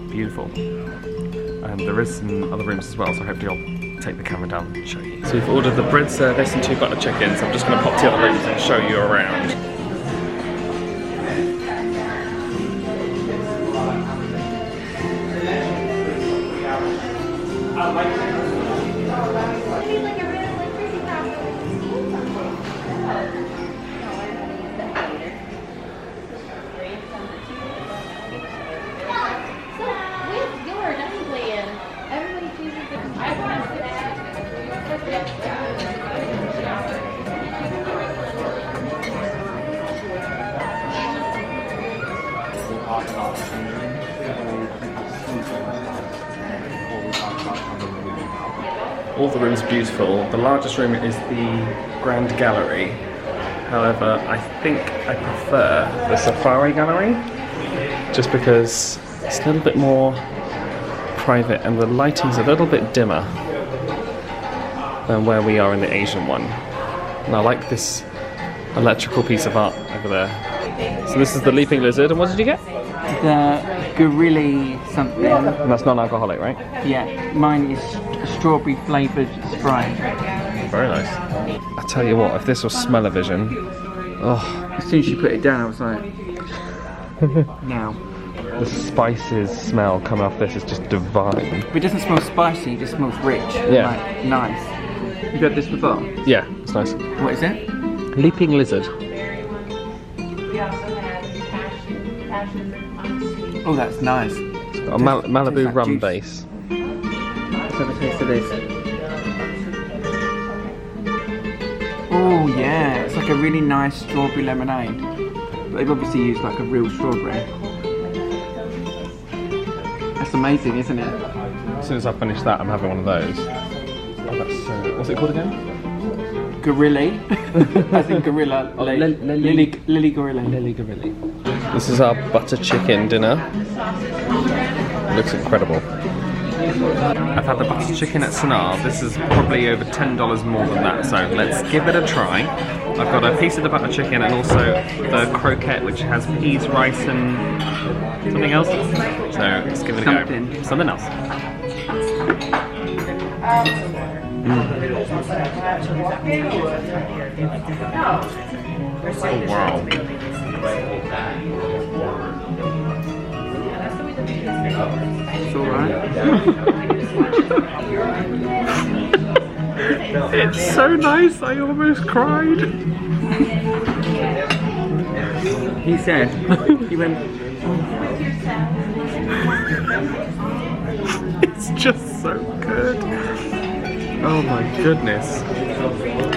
S1: beautiful. And there is some other rooms as well, so hopefully I'll take the camera down and show you. So we've ordered the bread service and 2 butter chickens. I'm just going to pop to the other rooms and show you around. All the rooms are beautiful. The largest room is the Grand Gallery. However, I think I prefer the Safari Gallery just because it's a little bit more private and the lighting's a little bit dimmer than where we are in the Asian one. And I like this electrical piece of art over there. So this is the Leaping Lizard, and what did you get?
S2: The Gorilla something.
S1: And that's non-alcoholic, right?
S2: Yeah, mine is strawberry flavoured Sprite.
S1: Very nice. I tell you what, if this was smell-o-vision, oh.
S2: As soon as you put it down, I was like, now.
S1: The spices smell coming off this is just divine.
S2: But it doesn't smell spicy, it just smells rich.
S1: Yeah.
S2: Like, nice. You've had this before?
S1: Yeah, it's nice.
S2: What is it?
S1: Leaping Lizard.
S2: Oh, that's nice.
S1: It's got a Malibu rum
S2: juice.
S1: base.
S2: Let's have a taste of this. Oh yeah, it's like a really nice strawberry lemonade. But they've obviously used like a real strawberry. That's amazing, isn't it?
S1: As soon as I finish that, I'm having one of those. Oh, that's what's it called again?
S2: Gorilla. As in gorilla. Lily Gorilla.
S1: Lily Gorilla. This is our butter chicken dinner. It looks incredible. I've had the butter chicken at Sanaa. This is probably over $10 more than that, so let's give it a try. I've got a piece of the butter chicken and also the croquette, which has peas, rice and something else. So let's give it a go. Something else. Oh wow.
S2: It's alright.
S1: It's so nice, I almost cried.
S2: He said, he went,
S1: it's just so good. Oh my goodness.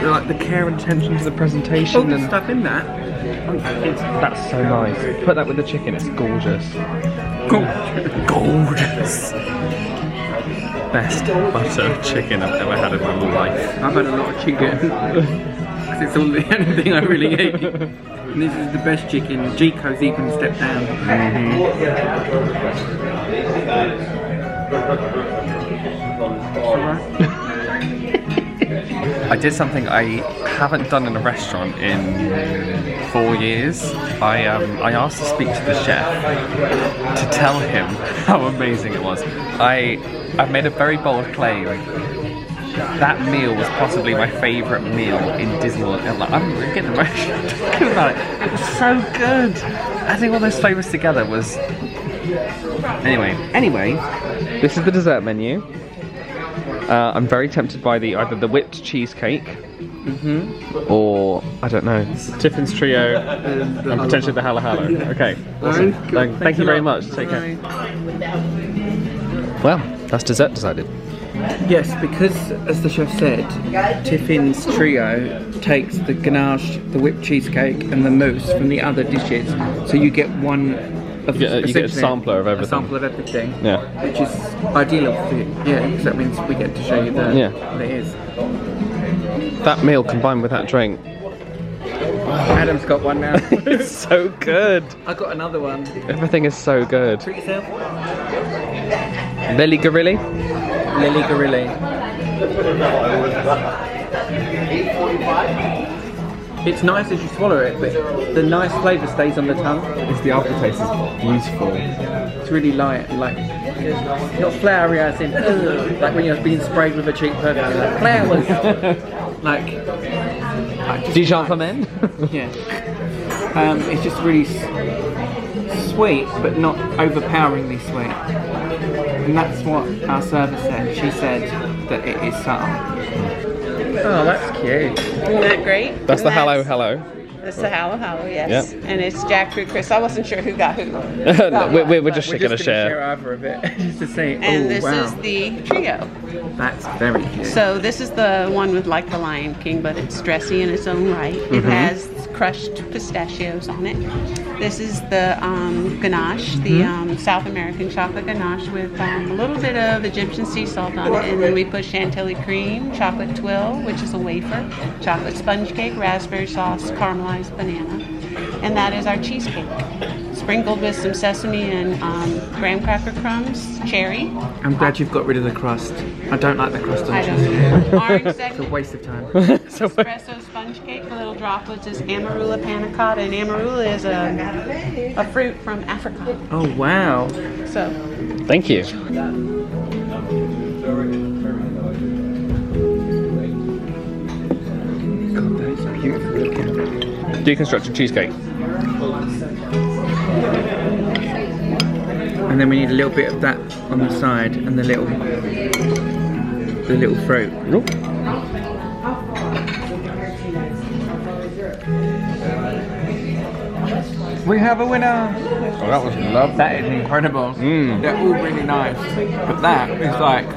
S1: Like the care and attention to the presentation and
S2: stuff in that.
S1: That's so nice. Put that with the chicken, it's gorgeous. Gorgeous. Best butter chicken I've ever had in my life.
S2: I've had a lot of chicken. Because it's all the only thing I really eat. And this is the best chicken. Jico's even stepped down.
S1: I did something I haven't done in a restaurant in 4 years. I asked to speak to the chef to tell him how amazing it was. I made a very bold claim. That meal was possibly my favourite meal in Disney World. I'm getting emotional talking about it. It was so good. Adding all those flavours together was... Anyway, this is the dessert menu. I'm very tempted by either the whipped cheesecake or, I don't know, Tiffin's Trio and potentially the Halo Halo. Okay, awesome. Thank you very much. Take care. Well, that's dessert decided.
S2: Yes, because as the chef said, Tiffin's Trio takes the ganache, the whipped cheesecake and the mousse from the other dishes. So you get one of
S1: you get a sampler of everything.
S2: A sample of everything.
S1: Yeah.
S2: Which is ideal for you. Yeah, because that means we get to show you what it is.
S1: That meal combined with that drink,
S2: Adam's got one now.
S1: It's so good.
S2: I got another one.
S1: Everything is so good.
S2: Treat yourself.
S1: Lily Gorilli.
S2: Lily Gorilli. It's nice as you swallow it, but the nice flavour stays on the tongue.
S17: It's the aftertaste is beautiful.
S2: It's really light and like not flowery as in like when you're being sprayed with a cheap perfume. Like flowers. like
S1: Dijon for men.
S2: Yeah. It's just really sweet, but not overpoweringly sweet. And that's what our server said. She said that it is subtle. Oh, that's cute.
S16: Isn't that great?
S1: That's the hello, hello.
S16: That's the hello, hello, yes.
S1: Yep.
S16: And it's jackfruit crisp. I wasn't sure who got who.
S1: No, we're just going to share.
S2: Over a bit just to see.
S16: And this is the trio.
S2: That's very cute.
S16: So this is the one with like the Lion King, but it's dressy in its own right. It has crushed pistachios on it. This is the ganache, the South American chocolate ganache with a little bit of Egyptian sea salt on it. And then we put chantilly cream, chocolate twill, which is a wafer, chocolate sponge cake, raspberry sauce, caramelized banana. And that is our cheesecake, sprinkled with some sesame and graham cracker crumbs, cherry.
S2: I'm glad you've got rid of the crust. I don't like the crust on
S16: I
S2: cheesecake.
S16: don't. Orange
S2: It's
S16: second.
S2: a waste of time.
S16: Espresso sponge cake, the little droplets is amarula panna cotta, and amarula is a fruit from Africa.
S2: Oh wow!
S16: So,
S1: Thank you.
S2: God, that's beautiful looking.
S1: Deconstructed cheesecake.
S2: And then we need a little bit of that on the side, and the little fruit. We have a winner!
S1: Oh, that was lovely.
S2: That is incredible. They're all really nice, but that is like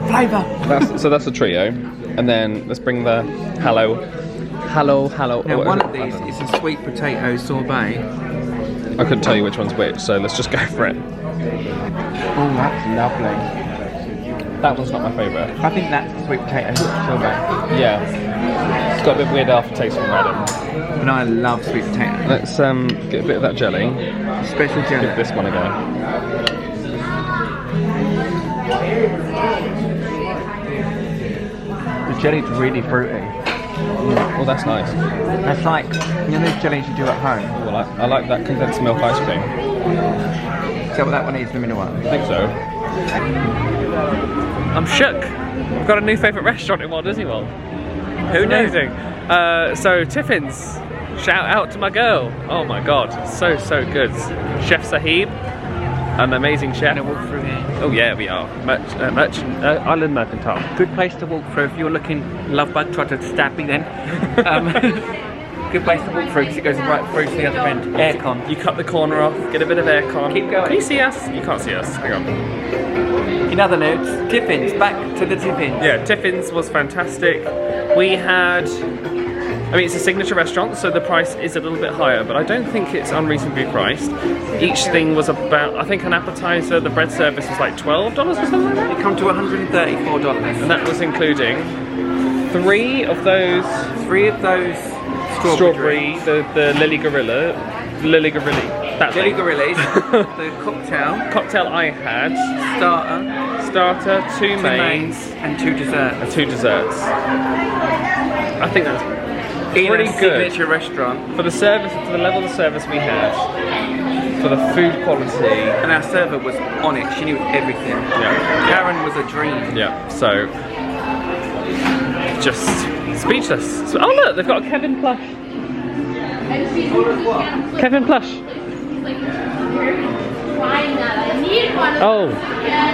S2: flavour.
S1: So that's a trio, and then let's bring the hello.
S2: Now one of these is a sweet potato sorbet.
S1: I couldn't tell you which one's which, so let's just go for it.
S2: Oh, that's lovely.
S1: That one's not my favourite.
S2: I think that's the sweet potato sorbet.
S1: Yeah. It's got a bit of weird aftertaste from Adam.
S2: But I love sweet potato.
S1: Let's get a bit of that jelly.
S2: Special jelly.
S1: Give this one a go.
S2: The jelly's really fruity.
S1: Oh, that's nice.
S2: That's like, you know those jellies you do at home?
S1: Well, I like that condensed milk ice cream.
S2: Is that what that one is, the middle one?
S1: I think so. I'm shook. I've got a new favourite restaurant in Walt Disney World.
S2: Who knew?
S1: Amazing. So Tiffin's. Shout out to my girl. Oh my god, so good. Chef Sahib, an amazing chef.
S2: We're gonna walk through here.
S1: Oh yeah, we are. Island Mercantile.
S2: Good place to walk through if you're looking. Lovebug tried to stab me then. Good place to walk through because it goes right through to the other end. Aircon.
S1: You cut the corner off, get a bit of aircon.
S2: Keep going.
S1: Can you see us? You can't see us. Hang on.
S2: In other notes, Tiffin's. Back to the Tiffin's.
S1: Yeah, Tiffin's was fantastic. We had. I mean, it's a signature restaurant, so the price is a little bit higher, but I don't think it's unreasonably priced. Each thing was about, I think an appetizer, the bread service was like $12 or something like that?
S2: It come to $134.
S1: And that was including three of those strawberry, the Lily Gorilli. That's
S2: Lily Gorillis. The
S1: cocktail I had. Starter, two mains,
S2: and two desserts.
S1: I think that's pretty good.
S2: Signature restaurant
S1: for the service, for the level of service we had, for the food quality.
S2: And our server was on it. She knew everything.
S1: Yeah.
S2: Karen was a dream.
S1: Yeah. So just speechless. So, oh look, they've got a Kevin plush. Kevin plush. Oh,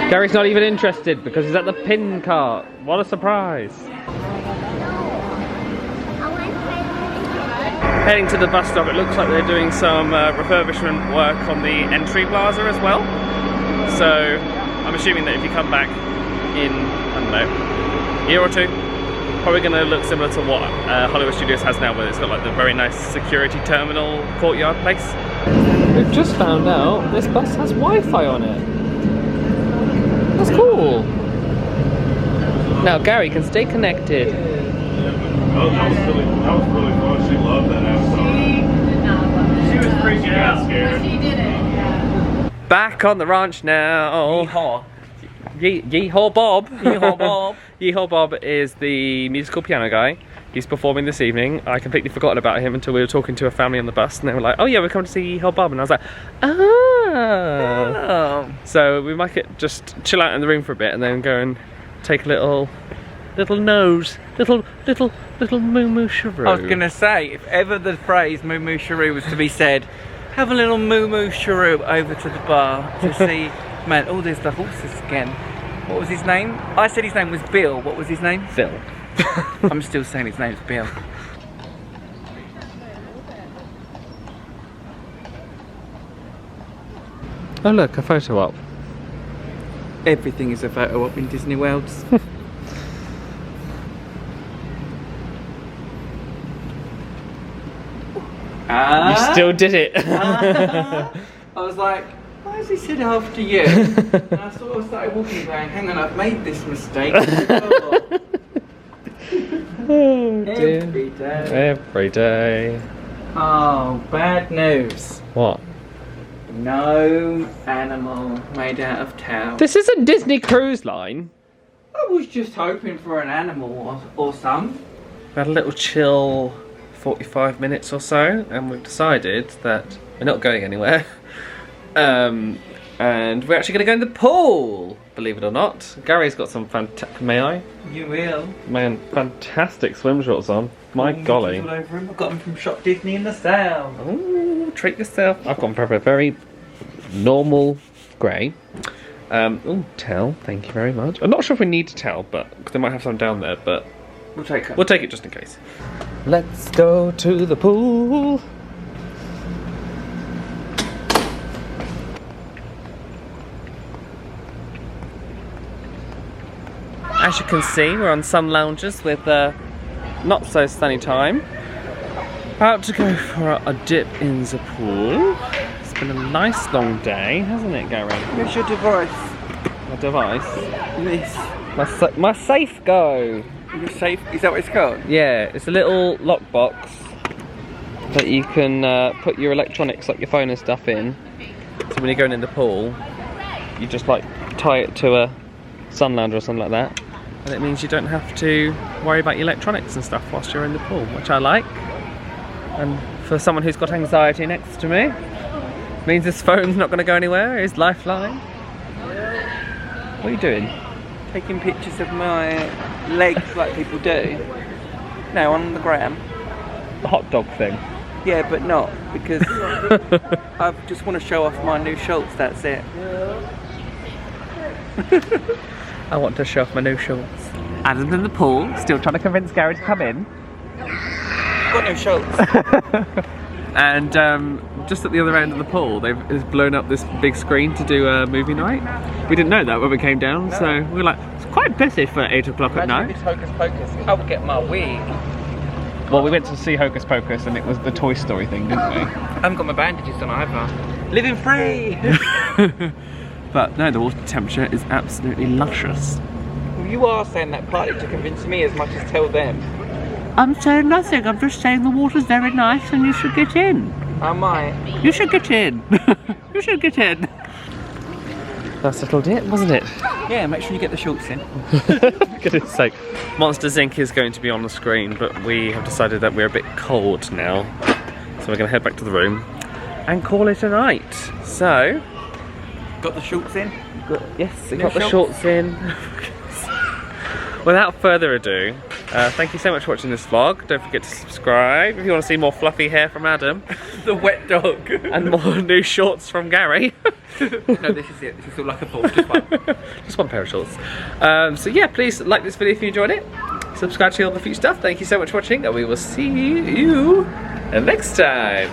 S1: Gary's not even interested because he's at the pin cart. What a surprise. Heading to the bus stop, it looks like they're doing some refurbishment work on the entry plaza as well. So I'm assuming that if you come back in, I don't know, a year or two, probably going to look similar to what Hollywood Studios has now, where it's got like the very nice security terminal courtyard place. We've just found out this bus has Wi-Fi on it. That's cool. Now Gary can stay connected.
S18: Oh, that was really fun. She loved that episode. She was freaking out, scared.
S3: She did it.
S1: Back on the ranch now.
S2: Yeehaw.
S1: Yeehaw Bob.
S2: Yeehaw Bob.
S1: Yeehaw Bob is the musical piano guy. He's performing this evening. I completely forgot about him until we were talking to a family on the bus, and they were like, "Oh yeah, we're coming to see Yeehaw Bob," and I was like, "Oh." So we might just chill out in the room for a bit, and then go and take a little nose, little moo moo shiroo.
S2: I was gonna say, if ever the phrase moo moo shiroo was to be said, have a little moo moo shiroo over to the bar to see. Man, oh, there's the horses again. What was his name? I said his name was Bill. What was his name?
S1: Phil.
S2: I'm still saying his name's Bill.
S1: Oh look, a photo op.
S2: Everything is a photo op in Disney Worlds.
S1: You still did it.
S2: I was like, why has he said after you? And I sort of started walking around, hang on, I've made this mistake.
S1: Oh, dear.
S2: Every day.
S1: Every day.
S2: Oh, bad news.
S1: What?
S2: No animal made out of towel.
S1: This isn't Disney Cruise Line.
S2: I was just hoping for an animal or some.
S1: We had a little chill 45 minutes or so, and we've decided that we're not going anywhere. And we're actually going to go in the pool, believe it or not. Gary's got some may I?
S2: You will.
S1: Man, fantastic swim shorts on. My golly.
S2: All over him. I've got them from Shop Disney in the South.
S1: Ooh, treat yourself. I've gone for a very normal grey. Oh, towel. Thank you very much. I'm not sure if we need to towel, but because they might have some down there, but
S2: we'll take it.
S1: We'll take it just in case. Let's go to the pool. As you can see, we're on some lounges with not so sunny time. About to go for a dip in the pool. It's been a nice long day, hasn't it, Gary?
S2: Where's your device?
S1: My device?
S2: This.
S1: My safe go.
S2: Your safe? Is that what it's called?
S1: Yeah, it's a little lockbox that you can put your electronics, like your phone and stuff in. So when you're going in the pool, you just like tie it to a sun lounger or something like that. And it means you don't have to worry about your electronics and stuff whilst you're in the pool, which I like. And for someone who's got anxiety next to me, means this phone's not going to go anywhere, his lifeline. What are you doing?
S2: Taking pictures of my legs like people do. No, on the gram.
S1: The hot dog thing?
S2: Yeah, but not, because I just want to show off my new shorts, that's it.
S1: I want to show off my new shorts. Adam's in the pool, still trying to convince Gary to come in.
S2: I've got no shorts.
S1: And just at the other end of the pool, they've blown up this big screen to do a movie night. We didn't know that when we came down, so we were like, it's quite busy for 8 o'clock at night.
S2: It's Hocus Pocus. I would get my wig.
S1: Well, we went to see Hocus Pocus and it was the Toy Story thing, didn't we?
S2: I haven't got my bandages on either. Living free!
S1: But no, the water temperature is absolutely luscious.
S2: Well, you are saying that partly to convince me as much as tell them.
S1: I'm saying nothing, I'm just saying the water's very nice and you should get in.
S2: I might.
S1: You should get in. You should get in. Nice little dip, wasn't it?
S2: Yeah, make sure you get the shorts in.
S1: For goodness sake. Monsters Inc. is going to be on the screen, but we have decided that we're a bit cold now. So we're going to head back to the room and call it a night. So...
S2: Got the shorts in?
S1: Yes, we got the shorts in. Without further ado, thank you so much for watching this vlog. Don't forget to subscribe if you want to see more fluffy hair from Adam.
S2: The wet dog.
S1: And more new shorts from Gary.
S2: No, this is it. This is all like a thought. Just one.
S1: Just one pair of shorts. So yeah, please like this video if you enjoyed it. Subscribe to all the future stuff. Thank you so much for watching, and we will see you next time.